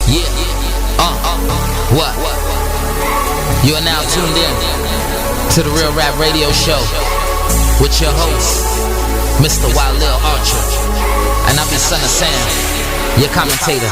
Yeah. What? You are now tuned in to the Real Rap Radio Show with your host, Mr. Walilarcher, and I'll be Son of Sam, your commentator.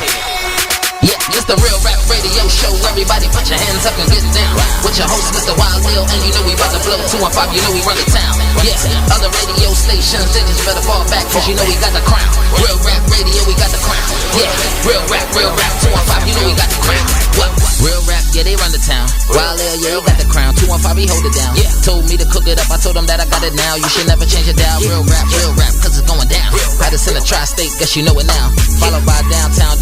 Yeah, it's the Real Rap Radio Show. Everybody put your hands up and get down. With your host, Mr. Wild Lil, and you know we about to blow 215, you know we run the town. Yeah, other radio stations, they just better fall back, cause you know we got the crown. Real Rap Radio, we got the crown. Yeah, Real Rap, 215, you know we got the crown. What? Real Rap, yeah, they run the town. Wild Lil, yeah, he got the crown. 215, he hold it down. Yeah, told me to cook it up, I told him that I got it now. You should never change your dial. Real Rap, cause it's going down. Had us in a tri-state, guess you know it now. Followed by downtown,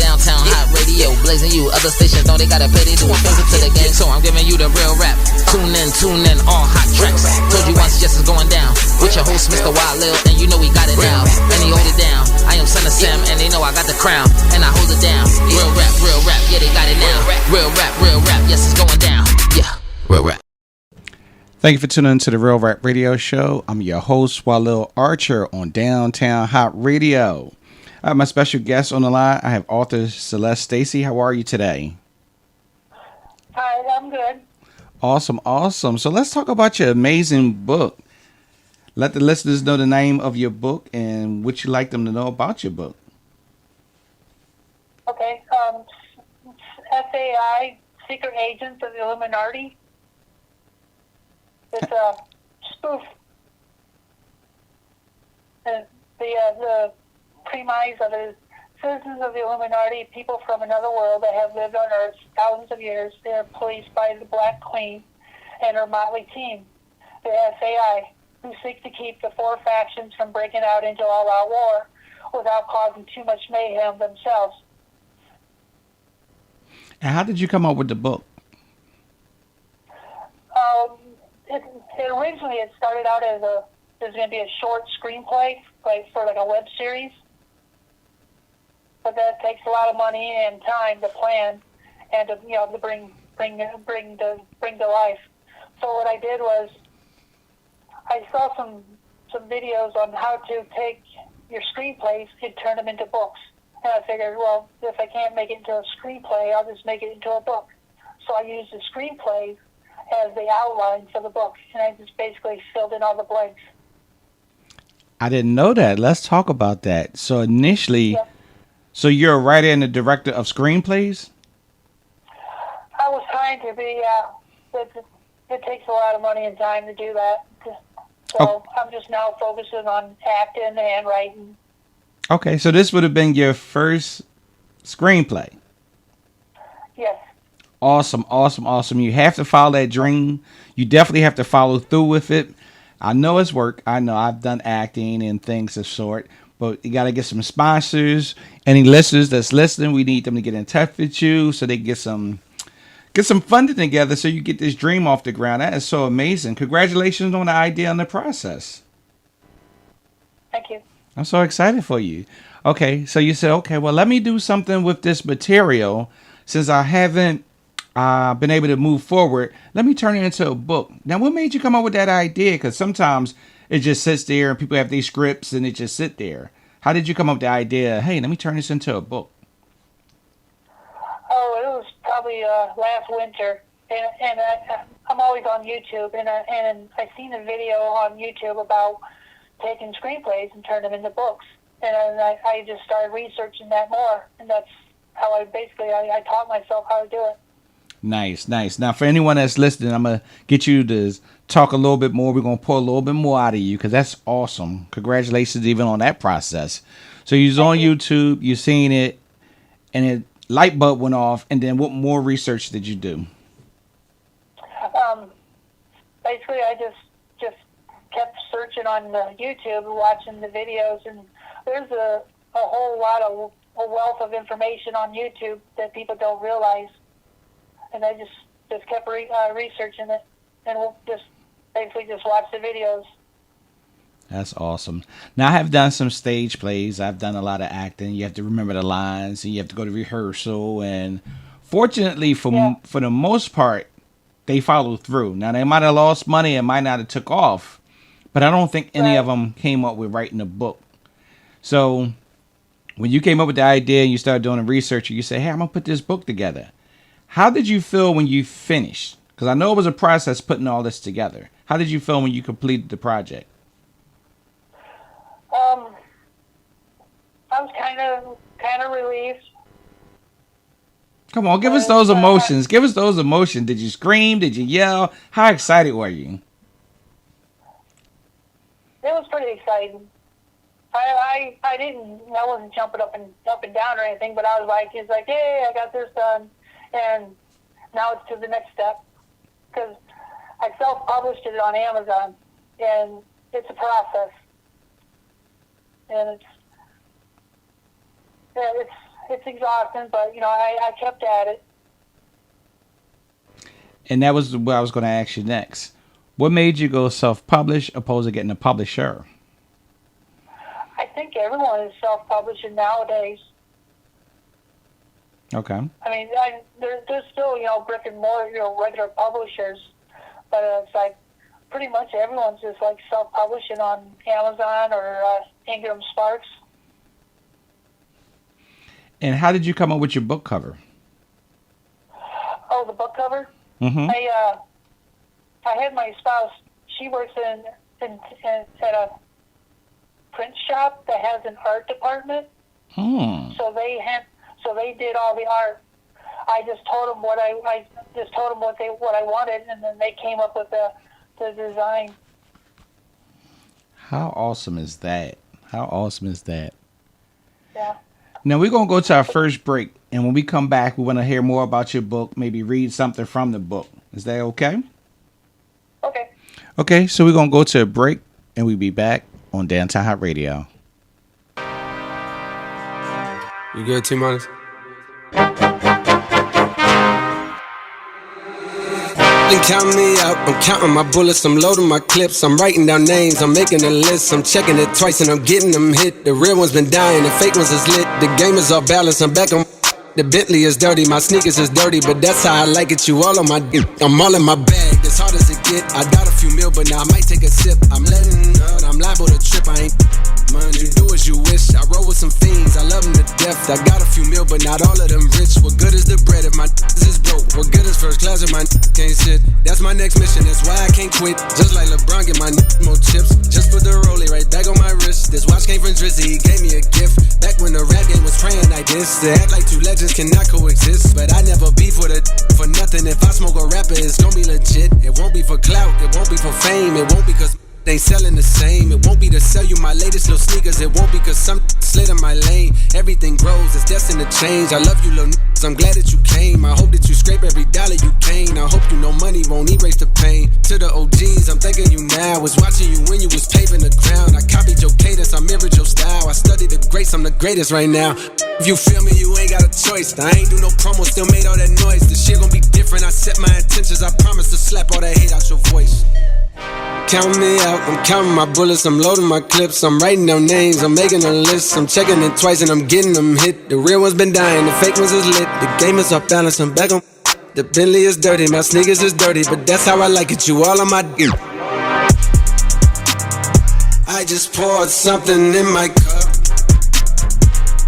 hot radio. Blazing you, other stations don't they gotta pay, they do a favor to the gang, so I'm giving you the real rap. Tune in, all hot tracks. Told you once, yes, it's going down. With your host, Mr. Wild Lil, and you know we got it now. And he hold it down. I am Son of Sam, and they know I got the crown, and I hold it down. Real rap, yeah, they got it now. Real rap, yes, it's going down. Yeah, real rap. Thank you for tuning in to the Real Rap Radio Show. I'm your host, Walilarcher, on Downtown Hot Radio. I have my special guest on the line. I have author Celeste. Stacy, how are you today? Hi, I'm good. Awesome. So let's talk about your amazing book. Let the listeners know the name of your book and what you'd like them to know about your book. Okay. SAI, Secret Agents of the Illuminati. It's a spoof. The premise of it is citizens of the Illuminati, people from another world that have lived on Earth thousands of years. They are policed by the Black Queen and her motley team, the SAI, who seek to keep the four factions from breaking out into all-out war without causing too much mayhem themselves. And how did you come up with the book? Originally it started out as there's going to be a short screenplay, like for like a web series. But that takes a lot of money and time to plan and to bring to life. So what I did was I saw some videos on how to take your screenplays and turn them into books. And I figured, well, if I can't make it into a screenplay, I'll just make it into a book. So I used the screenplay as the outline for the book, and I just basically filled in all the blanks. I didn't know that. Let's talk about that. So initially, Yeah. So you're a writer and a director of screenplays? I was trying to be, it takes a lot of money and time to do that. So I'm just now focusing on acting and writing. Okay, so this would have been your first screenplay. Yes. Awesome. You have to follow that dream. You definitely have to follow through with it. I know it's work. I know I've done acting and things of sort, but you got to get some sponsors. Any listeners that's listening, we need them to get in touch with you so they can get some funding together so you get this dream off the ground. That is so amazing. Congratulations on the idea and the process. Thank you. I'm so excited for you. Okay, so you said, okay, well, let me do something with this material since I haven't been able to move forward. Let me turn it into a book. Now, what made you come up with that idea? Because sometimes it just sits there and people have these scripts and it just sit there. How did you come up with the idea, hey, let me turn this into a book? Oh, it was probably last winter, and I'm always on YouTube, and I seen a video on YouTube about taking screenplays and turning them into books, and I just started researching that more, and that's how I taught myself how to do it. Nice. Now, for anyone that's listening, I'm going to get you to talk a little bit more. We're going to pull a little bit more out of you because that's awesome. Congratulations even on that process. So you was on YouTube, you seen it, and it light bulb went off, and then what more research did you do? Basically, I just kept searching on YouTube, watching the videos, and there's a whole lot of a wealth of information on YouTube that people don't realize. And I just kept researching it, and we'll just watch the videos. That's awesome. Now, I have done some stage plays. I've done a lot of acting. You have to remember the lines, and you have to go to rehearsal. And fortunately, for the most part, they follow through. Now, they might have lost money and might not have took off, but I don't think any of them came up with writing a book. So when you came up with the idea and you started doing the research, you say, hey, I'm going to put this book together. How did you feel when you finished? Because I know it was a process putting all this together. How did you feel when you completed the project? I was kind of relieved. Come on, give us those emotions. Give us those emotions. Did you scream? Did you yell? How excited were you? It was pretty exciting. I wasn't jumping up and down or anything, but I was like, it's like, hey, I got this done, and now it's to the next step. Because I self-published it on Amazon, and it's a process, and it's exhausting, but I kept at it. And that was what I was going to ask you next. What made you go self-publish opposed to getting a publisher? I think everyone is self-publishing nowadays. Okay. I mean, there's still, brick and mortar, regular publishers, but it's like pretty much everyone's just like self-publishing on Amazon or Ingram Sparks. And how did you come up with your book cover? Oh, the book cover? Mm-hmm. I had my spouse. She works at a print shop that has an art department. So they did all the art. I just told them what I wanted, and then they came up with the design. How awesome is that? How awesome is that? Yeah. Now we're going to go to our first break, and when we come back, we want to hear more about your book, maybe read something from the book. Is that okay? Okay. Okay, so we're going to go to a break, and we'll be back on Downtown Hot Radio. You good, T-Minus? Count me out, I'm counting my bullets, I'm loading my clips, I'm writing down names, I'm making a list, I'm checking it twice and I'm getting them hit. The real ones been dying, the fake ones is lit, the game is off balance, I'm back on. The Bentley is dirty, my sneakers is dirty, but that's how I like it, you all on my dick. I'm all in my bag, as hard as it get, I got a few mil, but now I might take a sip. I'm letting out, I'm liable to trip, I ain't mind, you do as you wish. I roll with some fiends, I love them to death. I got a few mil, but not all of them rich. What good is the bread if my is broke? What good is first class if my can't sit? That's my next mission, that's why I can't quit. Just like LeBron, get my more chips. Just put the rollie right back on my wrist. This watch came from Drizzy, he gave me a gift. Back when the rap game was praying like this. They act like two legends cannot coexist. But I never beef with it for nothing. If I smoke a rapper, it's gonna be legit. It won't be for clout, it won't be for fame. It won't be cause they ain't selling the same. It won't be to sell you my latest little sneakers. It won't be cause some slid in my lane. Everything grows, it's destined to change. I love you little niggas, I'm glad that you came. I hope that you scrape every dollar you came. I hope you know money won't erase the pain. To the OGs, I'm thanking you now. Was watching you when you was paving the ground. I copied your cadence, I mirrored your style. I studied the greats, I'm the greatest right now. If you feel me, you ain't got a choice. I ain't do no promo, still made all that noise. This shit gon' be different, I set my intentions. I promise to slap all that hate out your voice. Count me out, I'm counting my bullets, I'm loading my clips, I'm writing down names, I'm making a list, I'm checking it twice and I'm getting them hit. The real ones been dying, the fake ones is lit, the game is off balance, I'm back on. The Bentley is dirty, my sneakers is dirty, but that's how I like it, you all on my dick. I just poured something in my cup.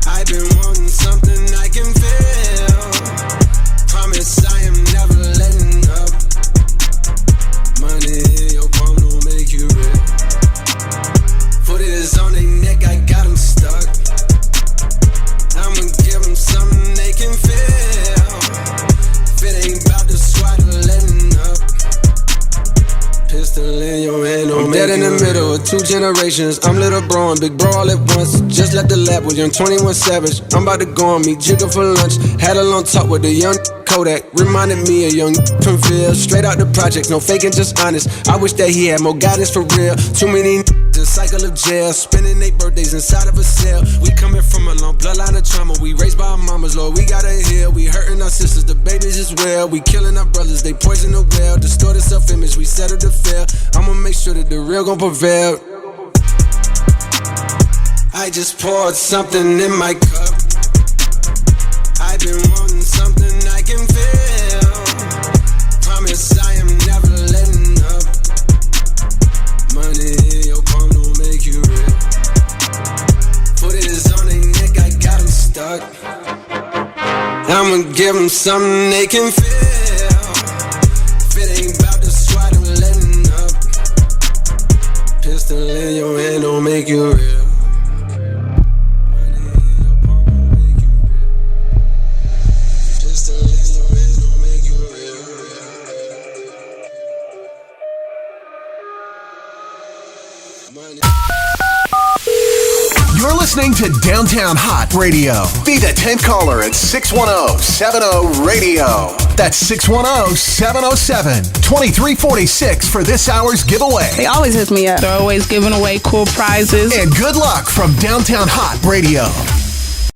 I've been wanting something I can feel. Promise I am never letting up. Money in your palm don't make you real. Foot is on their neck, I got them stuck. I'ma give them something they can feel. If it ain't about the swat or letting up. Pistol in your hand, I'm dead in the middle of two generations. I'm little bro and big bro all at once. Just left the lab with young 21 Savage. I'm about to go on me jigger for lunch. Had a long talk with the young Kodak. Reminded me of young from Phil. Straight out the project, no faking, just honest. I wish that he had more guidance for real. Too many the cycle of jail. Spending their birthdays inside of a cell. We coming from a long bloodline of trauma. We raised by our mamas, Lord, we gotta heal. We hurting our sisters, the babies as well. We killing our brothers, they poison the well. Distorted self-image, we settle to fail. I'ma make sure that the real gon' prevail. I just poured something in my cup. I've been wanting something I can feel. Promise I am never letting up. Money in your palm don't make you real. Foot is on their neck, I got them something they can feel. If it ain't about the swat, I'm letting up. Pistol in your hand don't make you real. You're listening to Downtown Hot Radio. Be the 10th caller at 610-70-RADIO. That's 610-707-2346 for this hour's giveaway. They always hit me up. They're always giving away cool prizes. And good luck from Downtown Hot Radio.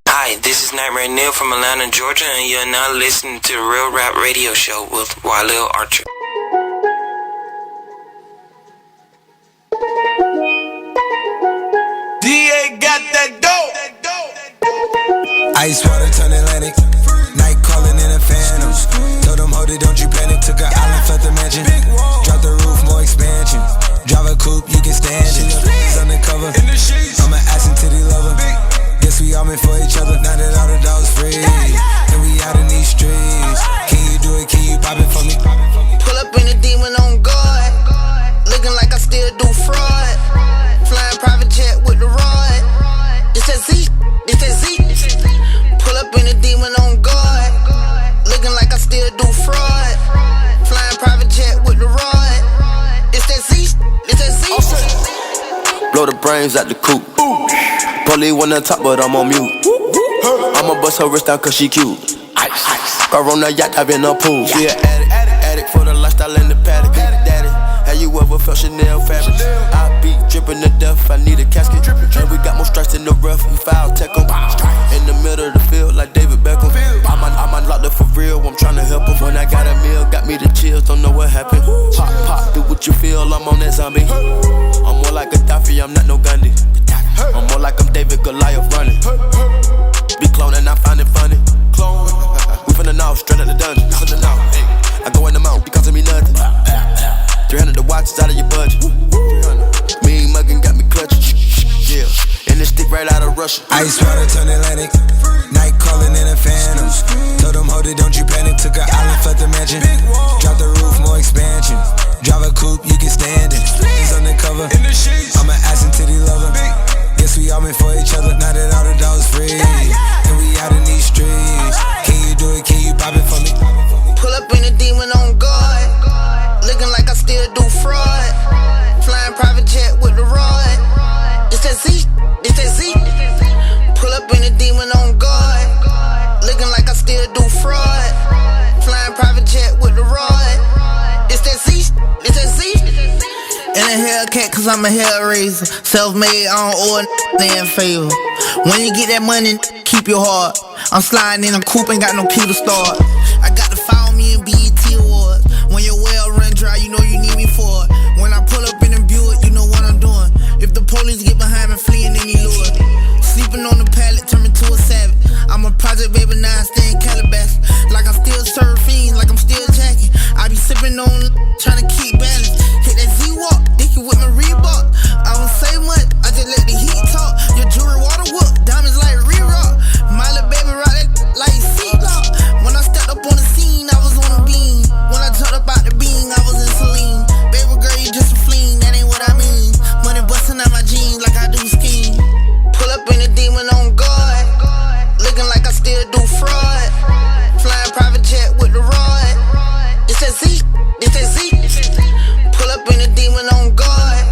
Hi, this is Nightmare Neil from Atlanta, Georgia, and you're now listening to the Real Rap Radio Show with walilarcher. DA got that dope. Ice water turn Atlantic. Night calling in a phantom. Told them, hold it, don't you panic. Took an island, felt the mansion. Drop the roof, more expansion. Drive a coupe, you can stand it. He's undercover. I'm an ass and titty lover. Guess we all meant for each other. Now that all the dogs free, and we out in these streets. Can you do it? Can you pop it for me? Pull up in a demon on guard. Looking like I still do fraud. Flying private jet with the rod. It's that Z, it's that Z. Pull up in a demon on guard. Looking like I still do fraud. Flying private jet with the rod. It's that Z, it's that Z. Blow the brains out the coop. Polly wanna talk, but I'm on mute. I'ma bust her wrist down cause she cute. Ice. Girl on the yacht, I've been a pool. She an addict for the lifestyle and the paddock. Daddy, have you ever felt Chanel fabric? I be dripping to death, I need a casket. And we got more strikes in the rough, we foul tech em. In the middle of the field like David Beckham. I'm locked up for real, I'm tryna help him. When I got a meal, got me the chills, don't know what happened. Pop, do what you feel, I'm on that zombie. I'm more like Gaddafi, I'm not no Gandhi. I'm more like I'm David Goliath running. Be cloning, I find it funny. We from the north, straight out the dungeon. I go in the mouth, it costing me nothing. 300 the watch is out of your budget. Mean muggin' got me clutching. Yeah, and this stick right out of Russia. Ice water turn Atlantic. Night calling in a phantom. Told them, hold it, don't you panic. Took an island, felt the mansion. Drop the roof, more expansion. Drive a coupe, you can stand it. He's undercover. I'm an ass and titty lover. Guess we all meant for each other. Now that all the dogs free, and we out in these streets. Can you do it? Can you pop it for me? Pull up in a demon on guard. Looking like I still do fraud. Flying private jet with the rod. It's that Z, it's that Z. Pull up in a demon on guard. Looking like I still do fraud. Flying private jet with the rod. It's that Z, it's that Z. In a Hellcat cause I'm a hellraiser. Self-made, I don't owe a in favor. When you get that money, keep your heart. I'm sliding in a coupe, ain't got no key to start. I got to follow me in BET Awards. When your well run dry, you know you need me for it. When I pull up in a Buick, you know what I'm doing. If the police get behind me, fleeing any lure. Sleeping on the pallet, turn me to a savage. I'm a project baby, now I stay in Calabasas. Like I'm still surfing, like I'm still jacking. I be sipping on, trying to keep balance. Hit that Z-Walk, dicky with my Reebok. I don't say much, I just let the heat talk. Your jewelry water whoop, diamonds like re-rock. My little baby rock that like C-Lock. When I stepped up on the scene, I was on a beam. When I jumped up out the beam, I was in Celine. Baby girl, you just a fleen, that ain't what I mean. Money busting out my jeans like I do skiing. Pull up in a demon on guard. Looking like I still do fraud. Flying private jet with the rod. It's that Z, it's that Z. Pull up in a demon on guard.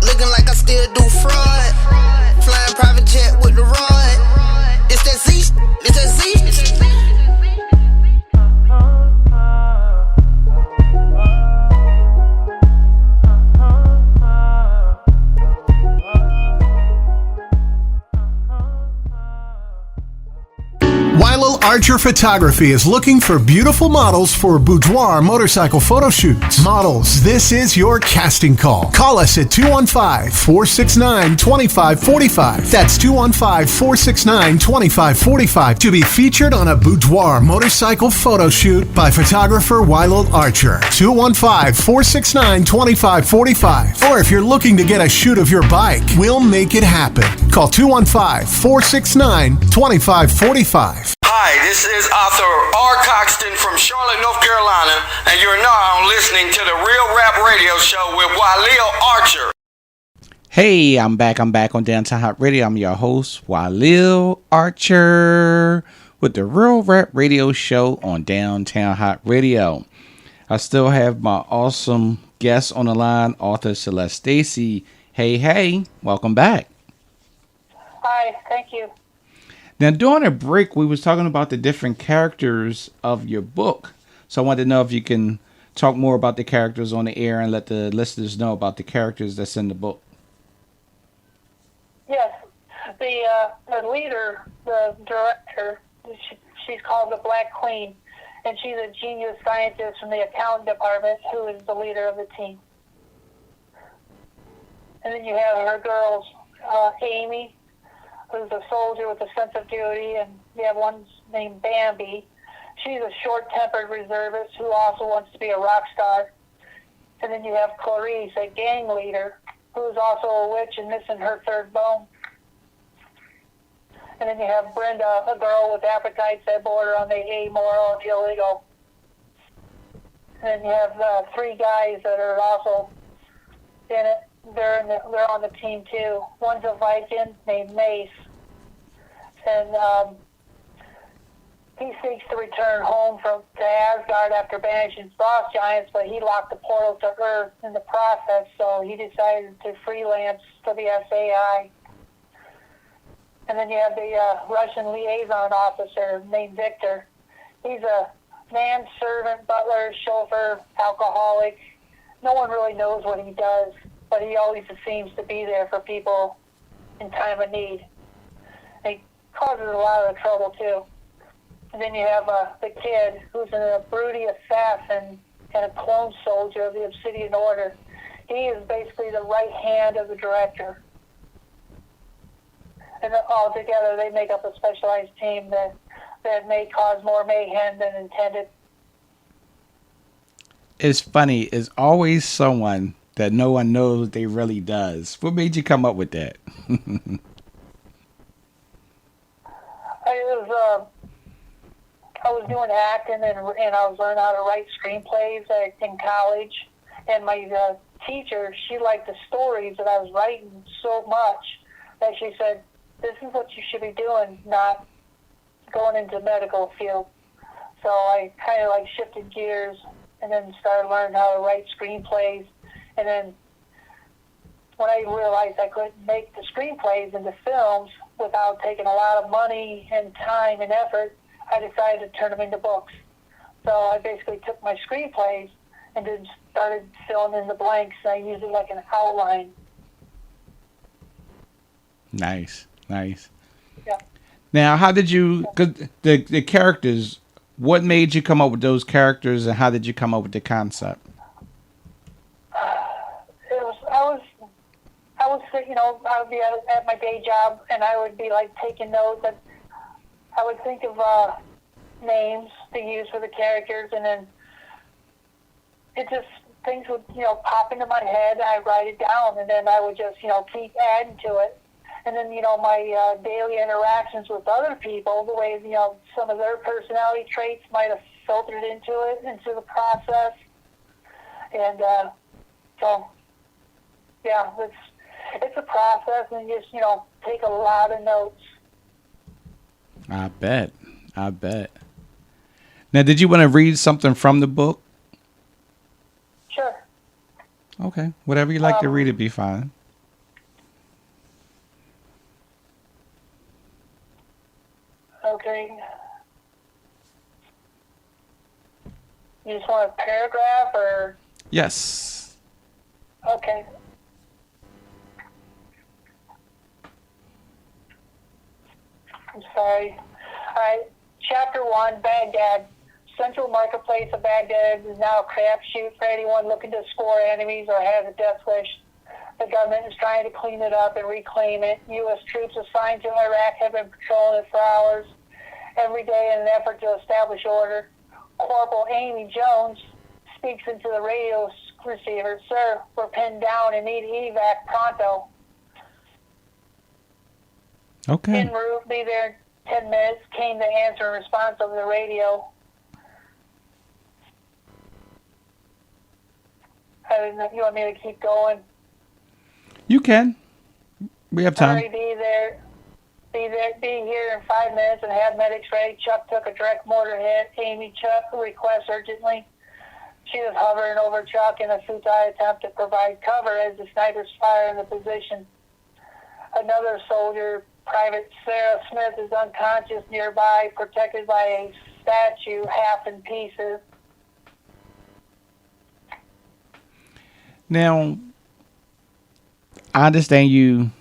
Looking like I still do fraud. Flying private jet with the rod. It's that Z, it's that Z. Walilarcher Photography is looking for beautiful models for boudoir motorcycle photo shoots. Models, this is your casting call. Call us at 215-469-2545. That's 215-469-2545 to be featured on a boudoir motorcycle photo shoot by photographer Walilarcher. 215-469-2545. Or if you're looking to get a shoot of your bike, we'll make it happen. Call 215-469-2545. Hi, Hi, this is author R. Coxton from Charlotte, North Carolina, and you're now listening to the Real Rap Radio Show with walilarcher. Hey, I'm back on Downtown Hot Radio. I'm your host, walilarcher, with the Real Rap Radio Show on Downtown Hot Radio. I still have my awesome guest on the line, author Celeste Stacy. Hey, welcome back. Hi, thank you. Now, during a break, we was talking about the different characters of your book. So I wanted to know if you can talk more about the characters on the air and let the listeners know about the characters that's in the book. Yes, the leader, the director, she's called the Black Queen, and she's a genius scientist from the accounting department who is the leader of the team. And then you have her girls, Amy, who's a soldier with a sense of duty, and you have one named Bambi. She's a short-tempered reservist who also wants to be a rock star. And then you have Clarice, a gang leader, who's also a witch and missing her third bone. And then you have Brenda, a girl with appetites that border on the amoral and illegal. And then you have three guys that are also in it. They're on the team too. One's a Viking named Mace, and he seeks to return home to Asgard after banishing frost giants, but he locked the portal to Earth in the process, so he decided to freelance for the SAI. And then you have the Russian liaison officer named Victor. He's a manservant, butler, chauffeur, alcoholic. No one really knows what he does, but he always seems to be there for people in time of need. He causes a lot of trouble, too. And then you have the kid, who's a broody assassin and a clone soldier of the Obsidian Order. He is basically the right hand of the director. And all together, they make up a specialized team that may cause more mayhem than intended. It's funny. It's always someone that no one knows they really does. What made you come up with that? I was doing acting and I was learning how to write screenplays in college. And my teacher, she liked the stories that I was writing so much that she said, "This is what you should be doing, not going into medical field." So I kind of like shifted gears and then started learning how to write screenplays. And then when I realized I couldn't make the screenplays into films without taking a lot of money and time and effort, I decided to turn them into books. So I basically took my screenplays and then started filling in the blanks, and I used it like an outline. Nice. Yeah. Now, how did you, cause the characters, what made you come up with those characters, and how did you come up with the concept? I was, I would be at my day job, and I would be like taking notes, and I would think of names to use for the characters, and then things would, pop into my head, and I'd write it down, and then I would just, keep adding to it. And then, my daily interactions with other people, the way, some of their personality traits might have filtered into the process. And so, yeah, it's a process, and you just, take a lot of notes. I bet. Now, did you want to read something from the book? Sure. Okay. Whatever you like to read, it'd be fine. Okay. You just want a paragraph, or? Yes. Okay. I'm sorry. All right. Chapter 1, Baghdad. Central marketplace of Baghdad is now a crapshoot for anyone looking to score enemies or has a death wish. The government is trying to clean it up and reclaim it. U.S. troops assigned to Iraq have been patrolling it for hours every day in an effort to establish order. Corporal Amy Jones speaks into the radio receiver. "Sir, we're pinned down and need evac pronto." Okay. En route, be there 10 minutes came the answer and response over the radio. I don't know if you want me to keep going. You can. We have time. Hurry, be here in 5 minutes and have medics ready. Chuck took a direct mortar hit. Amy, Chuck requests urgently. She was hovering over Chuck in a futile attempt to provide cover as the snipers fire in the position. Another soldier, Private Sarah Smith, is unconscious nearby, protected by a statue half in pieces. Now, I understand you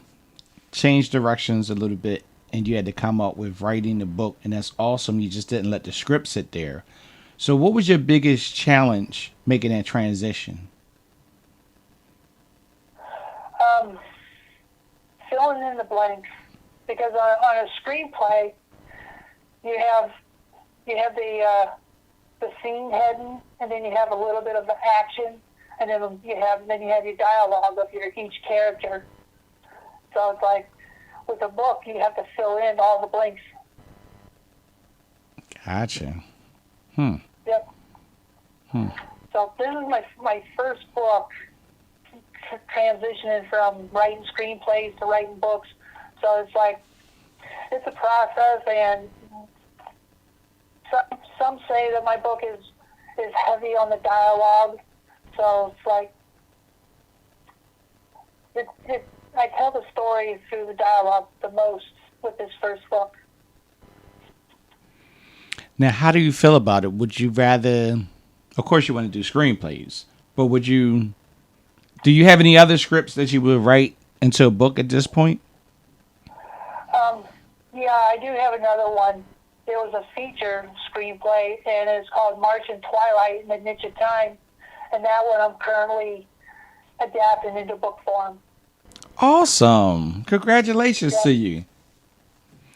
changed directions a little bit and you had to come up with writing the book, and that's awesome. You just didn't let the script sit there. So what was your biggest challenge making that transition? Filling in the blanks, because on a screenplay you have the scene heading, and then you have a little bit of the action, and then you have your dialogue of each character. So it's like with a book you have to fill in all the blanks. Gotcha. Yep. So this is my first book, transitioning from writing screenplays to writing books. So it's like, it's a process, and some say that my book is heavy on the dialogue. So it's like, I tell the story through the dialogue the most with this first book. Now, how do you feel about it? Would you rather, of course you want to do screenplays, but do you have any other scripts that you would write into a book at this point? Yeah, I do have another one. There was a feature screenplay, and it's called March in Twilight in the Niche of Time, and that one I'm currently adapting into book form. Awesome. Congratulations to you.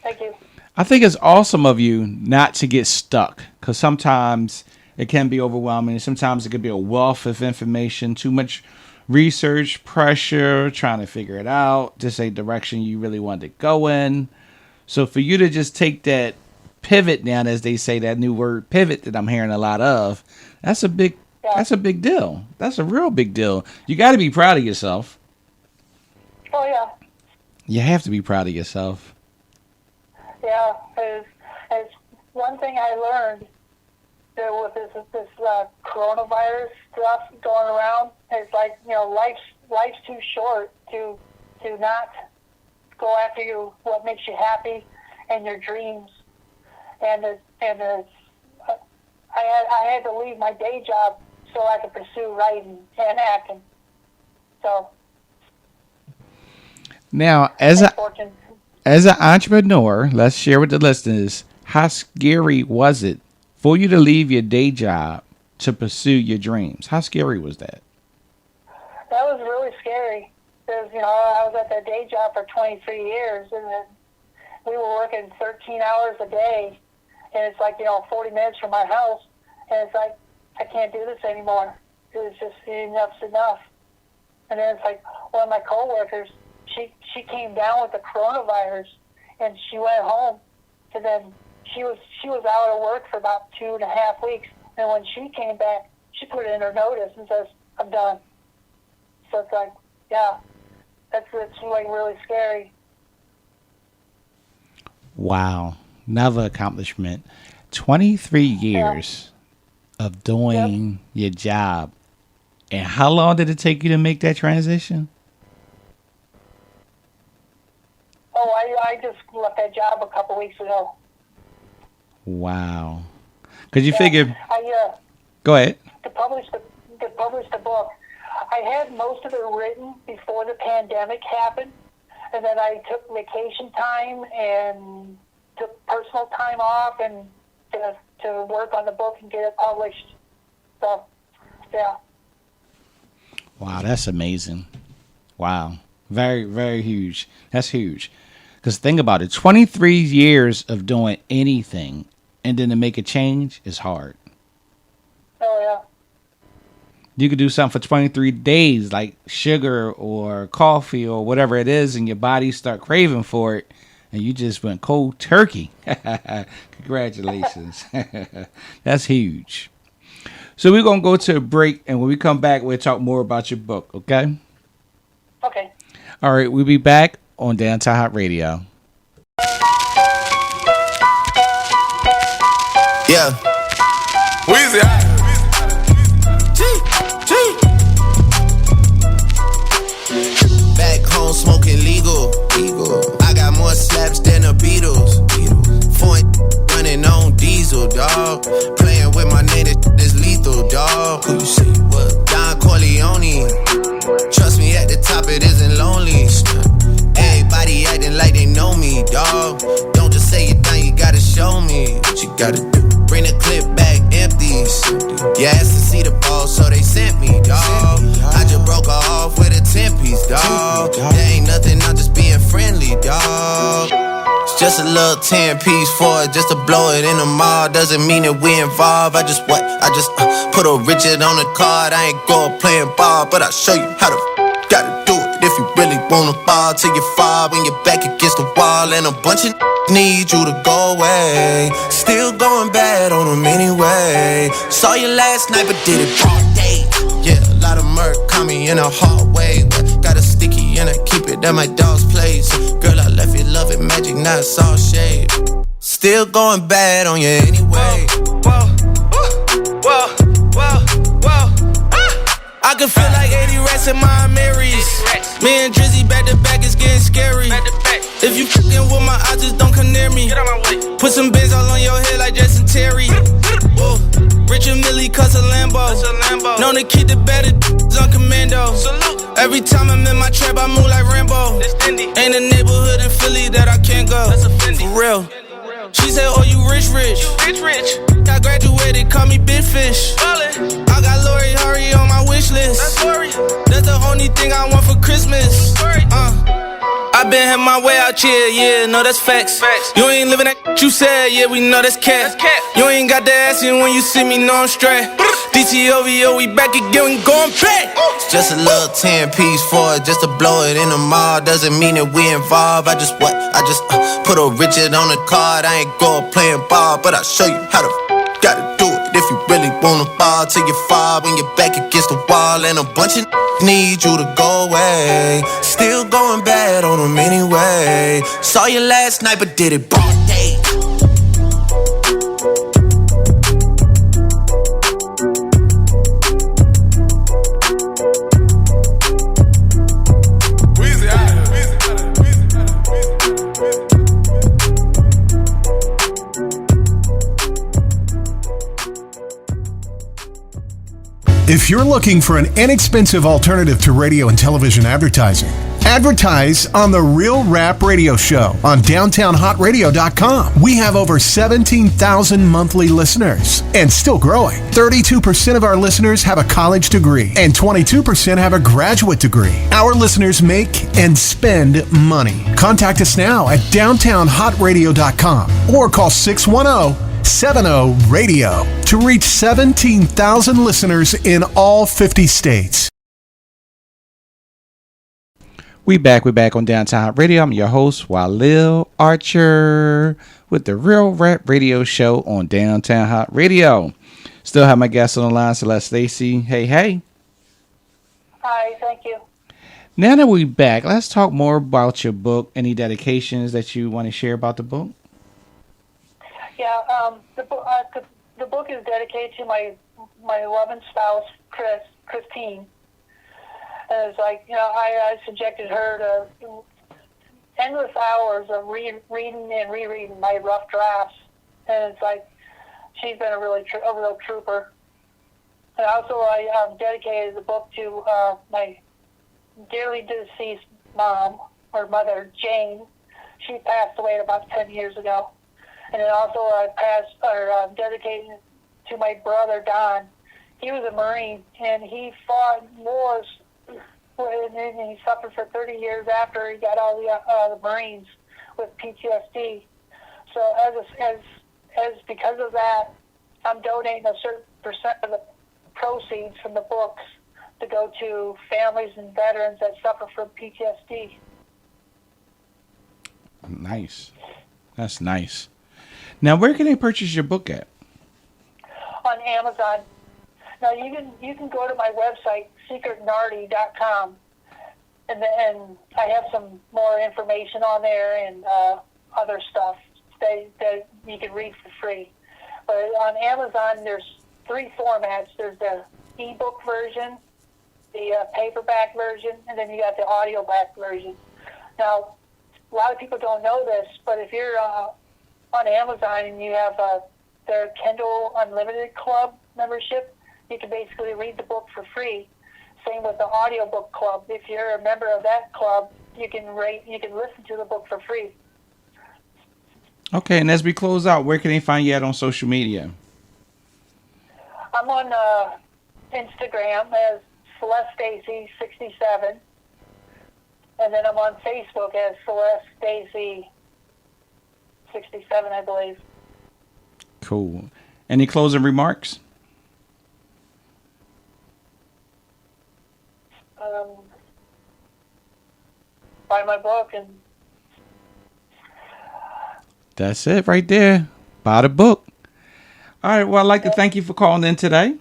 Thank you. I think it's awesome of you not to get stuck, because sometimes it can be overwhelming. Sometimes it could be a wealth of information, too much research, pressure, trying to figure it out, just a direction you really want to go in. So for you to just take that pivot down, as they say, that new word pivot that I'm hearing a lot of, that's a big deal. That's a real big deal. You got to be proud of yourself. Oh, yeah. You have to be proud of yourself. Yeah, it's one thing I learned that with this coronavirus stuff going around. It's like, life's too short to not go after what makes you happy and your dreams. And I had to leave my day job so I could pursue writing and acting. So now, as an entrepreneur, let's share with the listeners, how scary was it for you to leave your day job to pursue your dreams? How scary was that? That was really scary, because, I was at that day job for 23 years, and then we were working 13 hours a day, and it's like, 40 minutes from my house, and it's like, I can't do this anymore. It was just, enough's enough. And then it's like, one of my coworkers, she came down with the coronavirus, and she went home, and then she was out of work for about 2.5 weeks, and when she came back, she put in her notice and says, I'm done. So it's like, yeah, it's like really scary. Wow. Another accomplishment. 23 years of doing your job. And how long did it take you to make that transition? Oh, I just left that job a couple weeks ago. Wow. Because you figured... Go ahead. To publish the book, I had most of it written before the pandemic happened, and then I took vacation time and took personal time off and to work on the book and get it published. So, yeah. Wow, that's amazing. Wow. Very, very huge. That's huge. Because think about it, 23 years of doing anything and then to make a change is hard. Oh, yeah. You could do something for 23 days, like sugar or coffee or whatever it is, and your body start craving for it. and you just went cold turkey. Congratulations. That's huge. So we're going to go to a break, and when we come back, we'll talk more about your book, okay? Okay. All right, we'll be back on Downtown Hot Radio. Yeah. Weezy. Back home smoking legal. I got more slaps than the Beatles. Foreign running on diesel, dog. Playing with my name, this lethal, dog. Who you see? What? Don Corleone. Trust me, at the top it isn't lonely. Everybody acting like they know me, dog. Don't just say it down, you gotta show me what you gotta do. Bring the clip back empties. You asked to see the ball, so they sent me, dog. I just broke her off with a 10-piece, dog. There ain't nothing, I'm just being friendly, dog. It's just a little 10-piece for it, just to blow it in the mall. Doesn't mean that we involved. I just put a Richard on the card. I ain't go playing ball, but I'll show you how to gotta do it. If you really wanna ball till you fall when you're back against the wall, and a bunch of need you to go away. Still going bad on them anyway. Saw you last night but did it broad day. Yeah, a lot of murk caught me in a hard way. Got a sticky and I keep it at my dog's place. Girl, I left you love it magic, not it's all shade. Still going bad on you anyway. Whoa. I can feel like 80 rats in my Marys. Me and Drizzy back to back, it's getting scary. If you fucking with my eyes, just don't come near me. Put some bins all on your head like Jason Terry. Whoa. Rich and Millie cuss a Lambo. Known to keep the better on commando. Every time I'm in my trap, I move like Rambo. Ain't a neighborhood in Philly that I can't go. For real. She said, oh, you rich. I graduated, call me Big Fish. I got Lori Hurry on my wish list. That's the only thing I want for Christmas. I been had my way out here, yeah, no, that's facts. You ain't living that you said, yeah, we know that's cat. You ain't got the ass in when you see me, know I'm straight. DTOVO, we back again, we going back. It's just a little 10-piece for it, just to blow it in the mall. Doesn't mean that we involved. I just put a Richard on the card. I ain't go playing ball, but I'll show you how to gotta do it. If you really wanna ball till you fall when you're back against the wall, and a bunch of need you to go away. Still going bad on them anyway. Saw you last night but did it broad day. If you're looking for an inexpensive alternative to radio and television advertising, advertise on The Real Rap Radio Show on downtownhotradio.com. We have over 17,000 monthly listeners and still growing. 32% of our listeners have a college degree and 22% have a graduate degree. Our listeners make and spend money. Contact us now at downtownhotradio.com or call 610-70-RADIO to reach 17,000 listeners in all 50 states. We back on Downtown Hot Radio. I'm your host, walilarcher, with the Real Rap Radio Show on Downtown Hot Radio. Still have my guest on the line, Celeste, Stacy. Hey. Hi, thank you. Now that we're back, let's talk more about your book. Any dedications that you want to share about the book? Yeah, the book is dedicated to my loving spouse, Christine. And it's like, I subjected her to endless hours of reading and rereading my rough drafts. And it's like, she's been a real trooper. And also, I dedicated the book to my dearly deceased mom, or mother, Jane. She passed away about 10 years ago. And then also I dedicated it to my brother, Don. He was a Marine, and he fought wars, and he suffered for 30 years after he got all the Marines with PTSD. So as because of that, I'm donating a certain percent of the proceeds from the books to go to families and veterans that suffer from PTSD. Nice. That's nice. Now, where can they purchase your book at? On Amazon. Now you can go to my website, secretnarty.com, and I have some more information on there and other stuff that you can read for free. But on Amazon, there's 3 formats. There's the ebook version, the paperback version, and then you got the audioback version. Now, a lot of people don't know this, but if you're on Amazon and you have their Kindle Unlimited Club membership, you can basically read the book for free. Same with the audiobook club. If you're a member of that club, you can listen to the book for free. Okay, and as we close out, where can they find you at on social media? I'm on Instagram as Celeste Stacy 67, and then I'm on Facebook as Celeste Stacy 67, I believe. Cool. Any closing remarks? Buy my book, and That's it right there. Buy the book. All right. Well, I'd like to thank you for calling in today.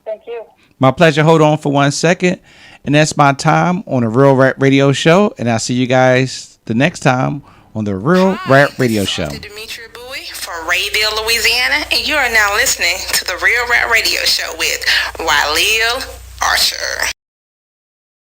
thank you. My pleasure. Hold on for 1 second. And that's my time on the Real Rap Radio Show. And I'll see you guys the next time on the Real Rap Radio Show. From Rayville, Louisiana, and you are now listening to the Real Rap Radio Show with Walilarcher.